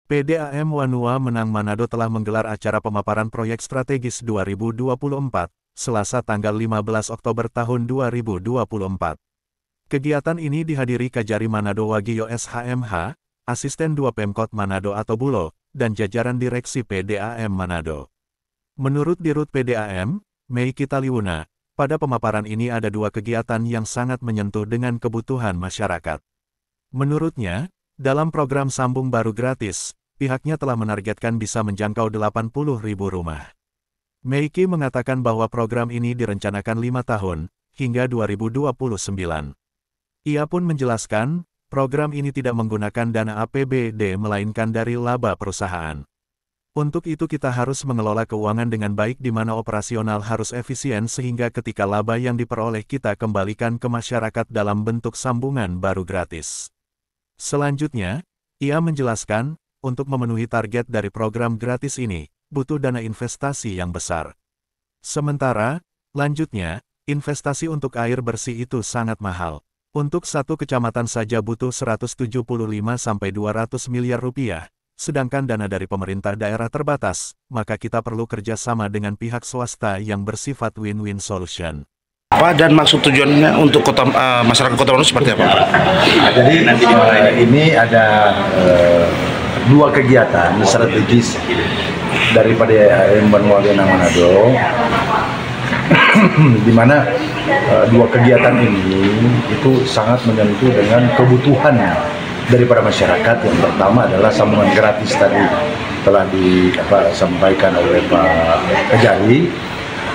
PDAM Wanua Menang Manado telah menggelar acara pemaparan proyek strategis 2024, Selasa tanggal 15 Oktober tahun 2024. Kegiatan ini dihadiri Kajari Manado Wagio SHMH, Asisten 2 Pemkot Manado atau Bulo, dan jajaran direksi PDAM Manado. Menurut Dirut PDAM, Mei Kitaliwuna, pada pemaparan ini ada dua kegiatan yang sangat menyentuh dengan kebutuhan masyarakat. Menurutnya, dalam program Sambung Baru Gratis, pihaknya telah menargetkan bisa menjangkau 80.000 rumah. Meiki mengatakan bahwa program ini direncanakan 5 tahun, hingga 2029. Ia pun menjelaskan, program ini tidak menggunakan dana APBD melainkan dari laba perusahaan. Untuk itu kita harus mengelola keuangan dengan baik di mana operasional harus efisien sehingga ketika laba yang diperoleh kita kembalikan ke masyarakat dalam bentuk sambungan baru gratis. Selanjutnya, ia menjelaskan, untuk memenuhi target dari program gratis ini, butuh dana investasi yang besar. Sementara, lanjutnya, investasi untuk air bersih itu sangat mahal. Untuk satu kecamatan saja butuh 175-200 miliar rupiah, sedangkan dana dari pemerintah daerah terbatas, maka kita perlu kerjasama dengan pihak swasta yang bersifat win-win solution. Pak, dan maksud tujuannya untuk masyarakat Kota Manado seperti apa, Pak? Jadi ini ada dua kegiatan strategis daripada Wanua Menang Manado, di mana dua kegiatan ini itu sangat menyentuh dengan kebutuhan daripada masyarakat. Yang pertama adalah sambungan gratis tadi telah disampaikan oleh Pak Kajari.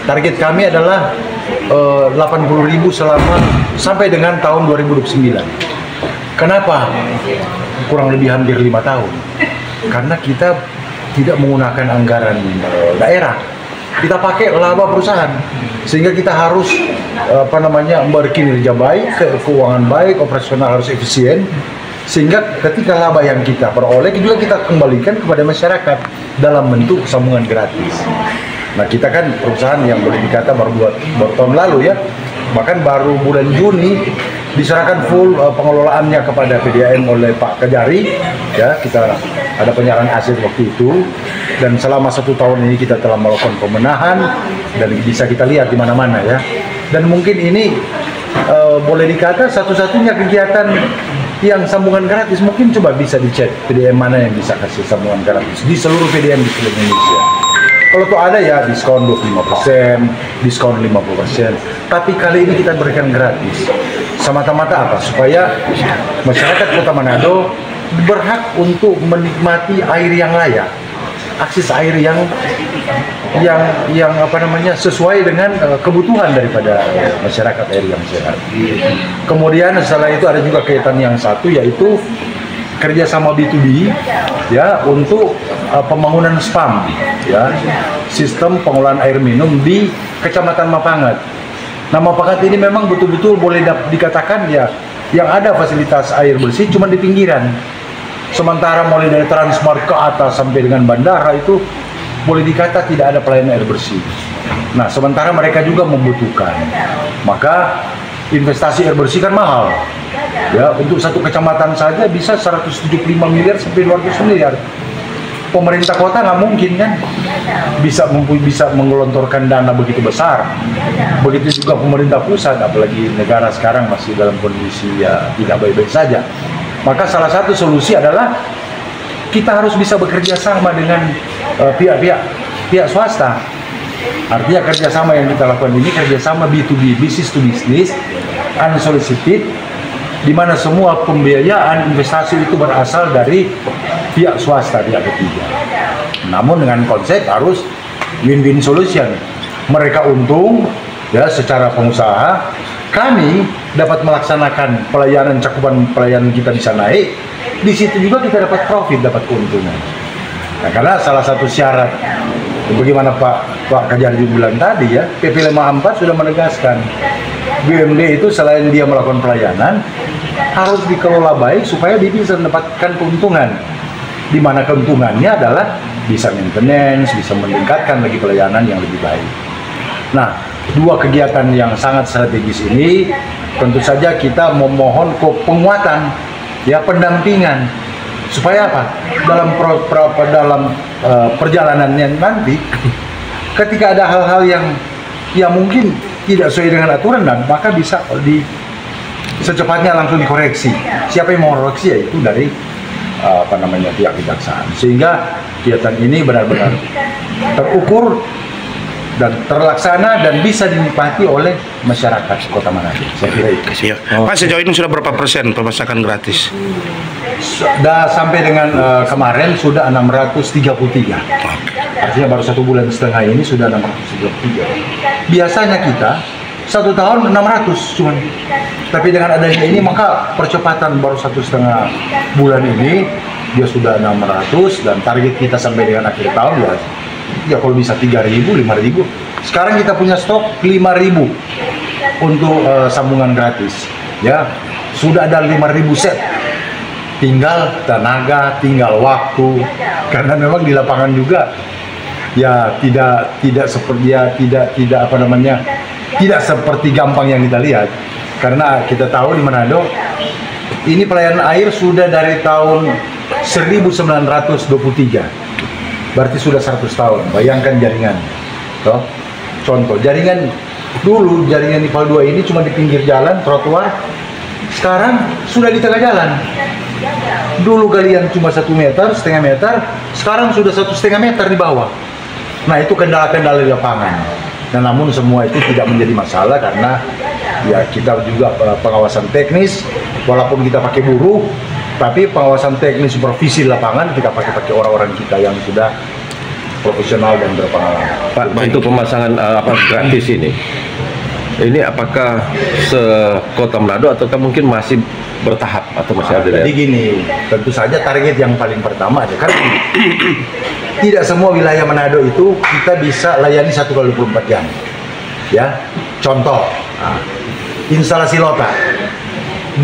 Target kami adalah 80.000 sampai dengan tahun 2029. Kenapa? Kurang lebih hampir 5 tahun. Karena kita tidak menggunakan anggaran daerah. Kita pakai laba perusahaan. Sehingga kita harus berkinerja baik, keuangan baik, operasional harus efisien. Sehingga ketika laba yang kita peroleh juga kita kembalikan kepada masyarakat dalam bentuk sambungan gratis. Nah, kita kan perusahaan yang boleh dikata baru tahun lalu ya, bahkan baru bulan Juni diserahkan full pengelolaannya kepada PDAM oleh Pak Kajari. Ya, kita ada penyerahan aset waktu itu, dan selama 1 tahun ini kita telah melakukan pemenahan dan bisa kita lihat di mana-mana ya. Dan mungkin ini boleh dikata satu-satunya kegiatan yang sambungan gratis. Mungkin coba bisa dicek PDAM mana yang bisa kasih sambungan gratis di seluruh PDAM di seluruh Indonesia. Kalau tuh ada ya diskon 25%, diskon 50%, tapi kali ini kita berikan gratis. Semata-mata apa? Supaya masyarakat Kota Manado berhak untuk menikmati air yang layak, akses air yang sesuai dengan kebutuhan daripada masyarakat, air yang sehat. Kemudian setelah itu ada juga kaitan yang satu, yaitu kerjasama B2B ya untuk pembangunan SPAM ya, sistem pengolahan air minum di Kecamatan Mapangat. Nah, Mapangat ini memang betul-betul boleh dikatakan ya yang ada fasilitas air bersih cuma di pinggiran. Sementara mulai dari Transmart ke atas sampai dengan bandara itu boleh dikata tidak ada pelayanan air bersih. Nah, sementara mereka juga membutuhkan. Maka investasi air bersih kan mahal. Ya, untuk satu kecamatan saja bisa 175 miliar sampai 200 miliar. Pemerintah kota nggak mungkin kan bisa menggelontorkan dana begitu besar. Begitu juga pemerintah pusat, apalagi negara sekarang masih dalam kondisi ya tidak baik-baik saja. Maka salah satu solusi adalah kita harus bisa bekerja sama dengan pihak swasta. Artinya kerjasama yang kita lakukan ini kerjasama B2B, business to business, unsolicited, di mana semua pembiayaan investasi itu berasal dari pihak swasta, pihak ketiga. Namun dengan konsep harus win-win solution. Mereka untung ya secara pengusaha, kami dapat melaksanakan pelayanan, cakupan pelayanan kita bisa naik. Di situ juga kita dapat profit, dapat keuntungan. Nah, karena salah satu syarat, bagaimana Pak Kajari bilang tadi ya, PP 54 sudah menegaskan BUMD itu selain dia melakukan pelayanan, harus dikelola baik supaya dia bisa mendapatkan keuntungan. Di mana keuntungannya adalah bisa maintenance, bisa meningkatkan lagi pelayanan yang lebih baik. Nah, dua kegiatan yang sangat strategis ini tentu saja kita memohon penguatan, ya pendampingan Supaya apa? Dalam perjalanannya nanti, ketika ada hal-hal yang mungkin tidak sesuai dengan aturan, dan maka bisa secepatnya langsung dikoreksi. Siapa yang mau koreksi, yaitu dari pihak kejaksaan. Sehingga kegiatan ini benar-benar terukur dan terlaksana dan bisa dinikmati oleh masyarakat Kota Manado. Saya kira itu. Pak, sejauh ini sudah berapa persen pemasakan gratis? Sudah sampai dengan kemarin sudah 633. Artinya baru 1,5 bulan ini sudah 633. Biasanya kita 1 tahun 600 cuman. Tapi dengan adanya ini maka percepatan baru 1,5 bulan ini dia sudah 600, dan target kita sampai dengan akhir tahun ya kalau bisa 3.000, 5.000. Sekarang kita punya stok 5.000 untuk sambungan gratis. Ya, sudah ada 5.000 set. Tinggal tenaga, tinggal waktu. Karena memang di lapangan juga ya tidak seperti tidak seperti gampang yang kita lihat. Karena kita tahu di Manado ini pelayanan air sudah dari tahun 1923. Berarti sudah 100 tahun. Bayangkan jaringan. Toh? Contoh, jaringan dulu, jaringan IPAL 2 ini cuma di pinggir jalan, trotoar. Sekarang sudah di tengah jalan. Dulu galian cuma 1 meter, setengah meter, sekarang sudah 1,5 meter di bawah. Nah, itu kendala-kendala di lapangan. Dan namun semua itu tidak menjadi masalah karena ya kita juga pengawasan teknis, walaupun kita pakai buruh, tapi pengawasan teknis supervisi lapangan kita pakai orang-orang kita yang sudah profesional dan berpengalaman. Pak, untuk pemasangan gratis ini apakah se-Kota Manado ataukah mungkin masih bertahap atau masih ada? Jadi gini, tentu saja target yang paling pertama ada kan tidak semua wilayah Manado itu kita bisa layani 1x24 jam. Ya, contoh, instalasi Lota,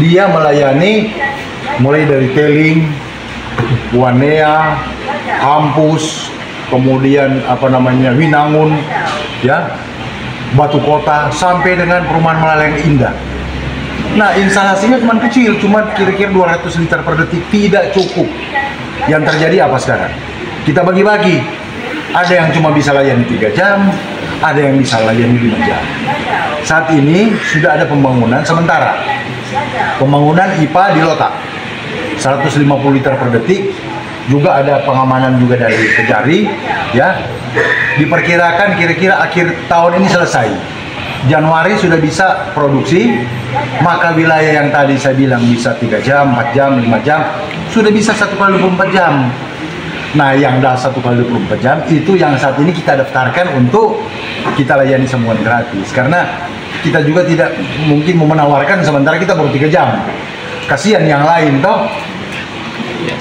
dia melayani mulai dari Teling, Wanea, Kampus, kemudian Winangun, ya, Batu Kota, sampai dengan perumahan Malaleng Indah. Nah, instalasinya cuma kecil, cuma kira-kira 200 liter per detik, tidak cukup. Yang terjadi apa sekarang? Kita bagi-bagi. Ada yang cuma bisa layani 3 jam, ada yang bisa layani 5 jam. Saat ini sudah ada pembangunan sementara. Pembangunan IPA di Lota. 150 liter per detik, juga ada pengamanan juga dari Kejari, ya. Diperkirakan kira-kira akhir tahun ini selesai. Januari sudah bisa produksi, maka wilayah yang tadi saya bilang bisa 3 jam, 4 jam, 5 jam, sudah bisa 1x24 jam. Nah, yang dah 1x24 jam itu yang saat ini kita daftarkan untuk kita layani semua gratis. Karena kita juga tidak mungkin mau menawarkan sementara kita baru 3 jam. Kasihan yang lain toh.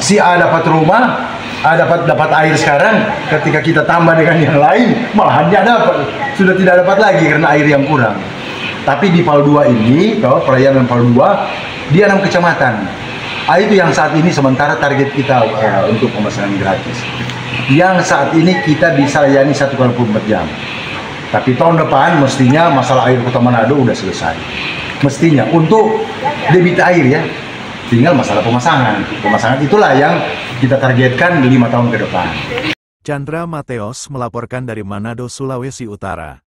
Si A dapat rumah, A dapat air sekarang, ketika kita tambah dengan yang lain, malahan dia dapat, sudah tidak dapat lagi karena air yang kurang. Tapi di PAL 2 ini, toh pelayanan PAL 2, di 6 kecamatan. Itu yang saat ini sementara target kita untuk pemesanan gratis. Yang saat ini kita bisa layani 1x24 jam. Tapi tahun depan mestinya masalah air Kota Manado udah selesai. Mestinya untuk debit air ya. Tinggal masalah pemasangan. Pemasangan itulah yang kita targetkan 5 tahun ke depan. Chandra Mateos melaporkan dari Manado, Sulawesi Utara.